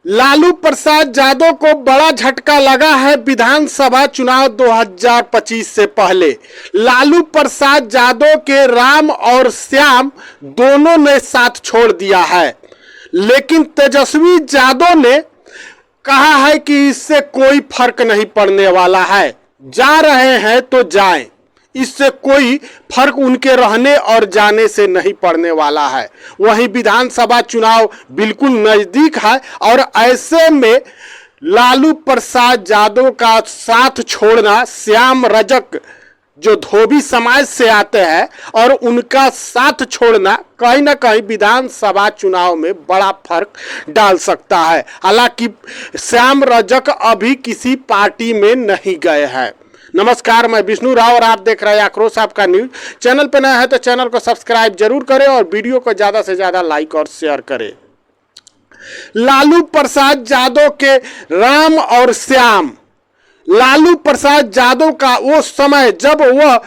लालू प्रसाद यादव को बड़ा झटका लगा है विधानसभा चुनाव 2025 से पहले। लालू प्रसाद यादव के राम और श्याम दोनों ने साथ छोड़ दिया है, लेकिन तेजस्वी यादव ने कहा है कि इससे कोई फर्क नहीं पड़ने वाला है, जा रहे हैं तो जाएं, इससे कोई फर्क उनके रहने और जाने से नहीं पड़ने वाला है। वहीं विधानसभा चुनाव बिल्कुल नजदीक है और ऐसे में लालू प्रसाद यादव का साथ छोड़ना, श्याम रजक जो धोबी समाज से आते हैं और उनका साथ छोड़ना कहीं ना कहीं विधानसभा चुनाव में बड़ा फर्क डाल सकता है। हालांकि श्याम रजक अभी किसी पार्टी में नहीं गए हैं। नमस्कार, मैं विष्णु राव और आप देख रहे हैं आक्रोश आपका न्यूज। चैनल पर नया है तो चैनल को सब्सक्राइब जरूर करें और वीडियो को ज्यादा से ज्यादा लाइक और शेयर करें। लालू प्रसाद यादव के राम और श्याम, लालू प्रसाद यादव का वो समय जब वह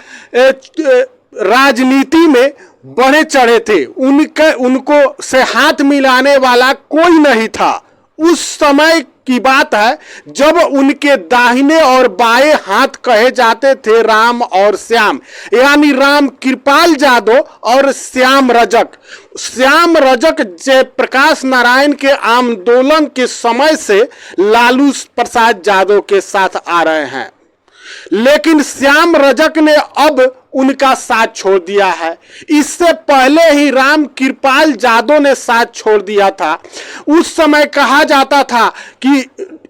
राजनीति में बढ़े चढ़े थे, उनको से हाथ मिलाने वाला कोई नहीं था। उस समय की बात है जब उनके दाहिने और बाएं हाथ कहे जाते थे राम और श्याम, यानी राम कृपाल यादव और श्याम रजक। श्याम रजक जयप्रकाश नारायण के आंदोलन के समय से लालू प्रसाद यादव के साथ आ रहे हैं, लेकिन श्याम रजक ने अब उनका साथ छोड़ दिया है। इससे पहले ही राम कृपाल यादव ने साथ छोड़ दिया था। उस समय कहा जाता था कि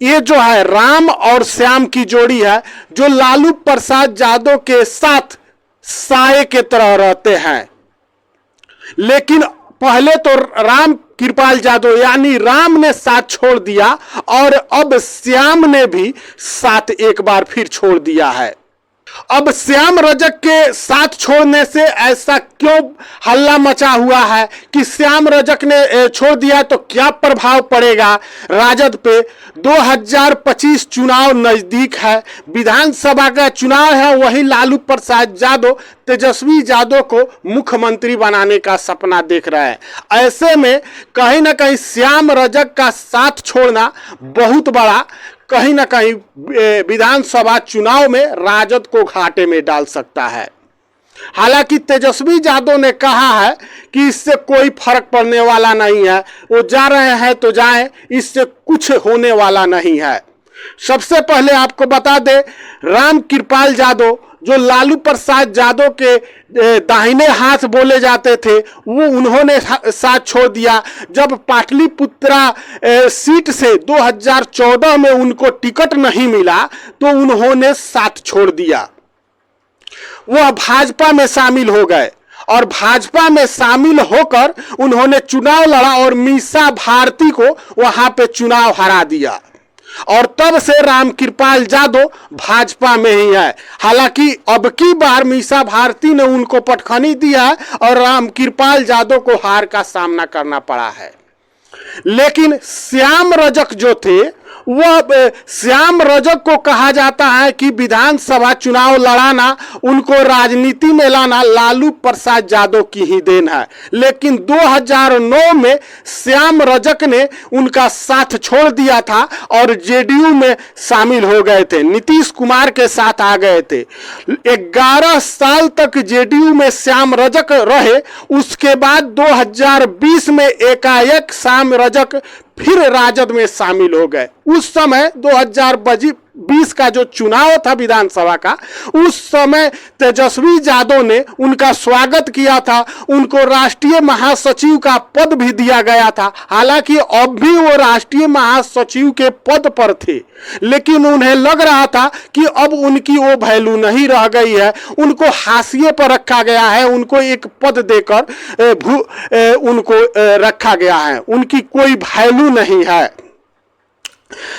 ये जो है राम और श्याम की जोड़ी है जो लालू प्रसाद यादव के साथ साए के तरह रहते हैं, लेकिन पहले तो राम कृपाल यादव यानी राम ने साथ छोड़ दिया और अब श्याम ने भी साथ एक बार फिर छोड़ दिया है। अब श्याम रजक के साथ छोड़ने से ऐसा क्यों हल्ला मचा हुआ है कि श्याम रजक ने छोड़ दिया तो क्या प्रभाव पड़ेगा राजद पे? 2025 चुनाव नजदीक है, विधानसभा का चुनाव है। वहीं लालू प्रसाद यादव तेजस्वी यादव को मुख्यमंत्री बनाने का सपना देख रहा है। ऐसे में कहीं ना कहीं श्याम रजक का साथ छोड़ना बहुत बड़ा कहीं ना कहीं विधानसभा चुनाव में राजद को घाटे में डाल सकता है। हालांकि तेजस्वी यादव ने कहा है कि इससे कोई फर्क पड़ने वाला नहीं है, वो जा रहे हैं तो जाएं, इससे कुछ होने वाला नहीं है। सबसे पहले आपको बता दें, राम कृपाल यादव जो लालू प्रसाद यादव के दाहिने हाथ बोले जाते थे, वो उन्होंने साथ छोड़ दिया। जब पाटलिपुत्रा सीट से 2014 में उनको टिकट नहीं मिला तो उन्होंने साथ छोड़ दिया, वह भाजपा में शामिल हो गए और भाजपा में शामिल होकर उन्होंने चुनाव लड़ा और मीसा भारती को वहां पे चुनाव हरा दिया और तब से राम कृपाल यादव भाजपा में ही है। हालांकि अब की बार मीसा भारती ने उनको पटखनी दिया है और राम कृपाल यादव को हार का सामना करना पड़ा है। लेकिन श्याम रजक जो थे, वह श्याम रजक को कहा जाता है कि विधानसभा चुनाव लड़ाना, उनको राजनीति में लाना लालू प्रसाद यादव की ही देन है। लेकिन 2009 में श्याम रजक ने उनका साथ छोड़ दिया था और जेडीयू में शामिल हो गए थे, नीतीश कुमार के साथ आ गए थे। 11 साल तक जेडीयू में श्याम रजक रहे। उसके बाद 2020 में एकाएक श्याम रजक फिर राजद में शामिल हो गए। उस समय 2020 का जो चुनाव था विधानसभा का, उस समय तेजस्वी यादव ने उनका स्वागत किया था, उनको राष्ट्रीय महासचिव का पद भी दिया गया था। हालांकि अब भी वो राष्ट्रीय महासचिव के पद पर थे, लेकिन उन्हें लग रहा था कि अब उनकी वो वैल्यू नहीं रह गई है, उनको हाशिए पर रखा गया है, उनको एक पद देकर उनको रखा गया है, उनकी कोई वैल्यू नहीं है।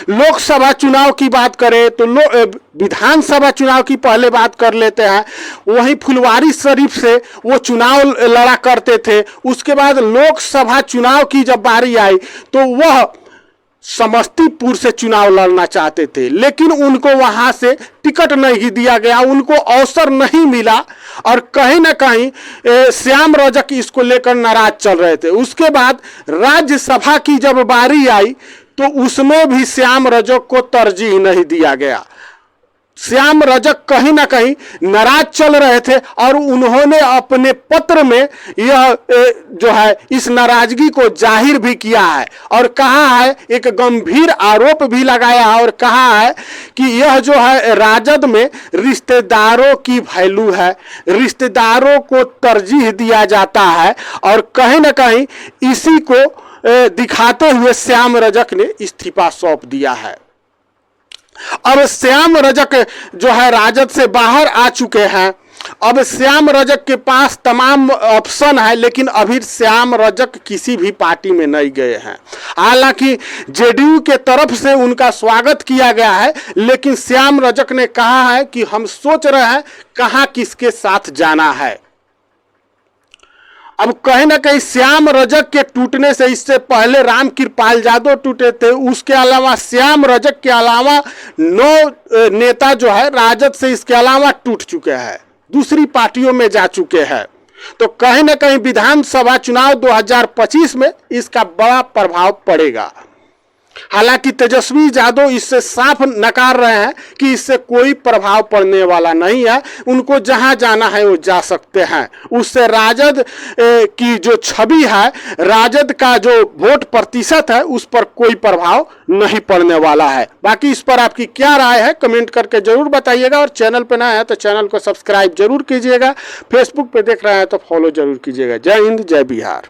लोकसभा चुनाव की बात करें तो विधानसभा चुनाव की पहले बात कर लेते हैं। वहीं फुलवारी शरीफ से वो चुनाव लड़ा करते थे। उसके बाद लोकसभा चुनाव की जब बारी आई तो वह समस्तीपुर से चुनाव लड़ना चाहते थे, लेकिन उनको वहां से टिकट नहीं दिया गया, उनको अवसर नहीं मिला और कहीं ना कहीं श्याम रजक इसको लेकर नाराज चल रहे थे। उसके बाद राज्यसभा की जब बारी आई तो उसमें भी श्याम रजक को तरजीह नहीं दिया गया। श्याम रजक कहीं ना कहीं नाराज चल रहे थे और उन्होंने अपने पत्र में यह जो है इस नाराजगी को जाहिर भी किया है और कहा है, एक गंभीर आरोप भी लगाया और कहा है कि यह जो है राजद में रिश्तेदारों की वैल्यू है, रिश्तेदारों को तरजीह दिया जाता है और कहीं ना कहीं इसी को दिखाते हुए श्याम रजक ने इस्तीफा सौंप दिया है। अब श्याम रजक जो है राजद से बाहर आ चुके हैं। अब श्याम रजक के पास तमाम ऑप्शन है, लेकिन अभी श्याम रजक किसी भी पार्टी में नहीं गए हैं। हालांकि जेडीयू के तरफ से उनका स्वागत किया गया है, लेकिन श्याम रजक ने कहा है कि हम सोच रहे हैं कहां किसके साथ जाना है। अब कहीं ना कहीं श्याम रजक के टूटने से, इससे पहले रामकृपाल यादव टूटे थे, उसके अलावा श्याम रजक के अलावा 9 नेता जो है राजद से इसके अलावा टूट चुके हैं, दूसरी पार्टियों में जा चुके हैं। तो कहीं ना कहीं विधानसभा चुनाव 2025 में इसका बड़ा प्रभाव पड़ेगा। हालांकि तेजस्वी यादव इससे साफ नकार रहे हैं कि इससे कोई प्रभाव पड़ने वाला नहीं है, उनको जहां जाना है वो जा सकते हैं। उससे राजद की जो छवि है, राजद का जो वोट प्रतिशत है, उस पर कोई प्रभाव नहीं पड़ने वाला है। बाकी इस पर आपकी क्या राय है कमेंट करके जरूर बताइएगा और चैनल पर नया है तो चैनल को सब्सक्राइब जरूर कीजिएगा। फेसबुक पे देख रहे हैं तो फॉलो जरूर कीजिएगा। जय हिंद, जय बिहार।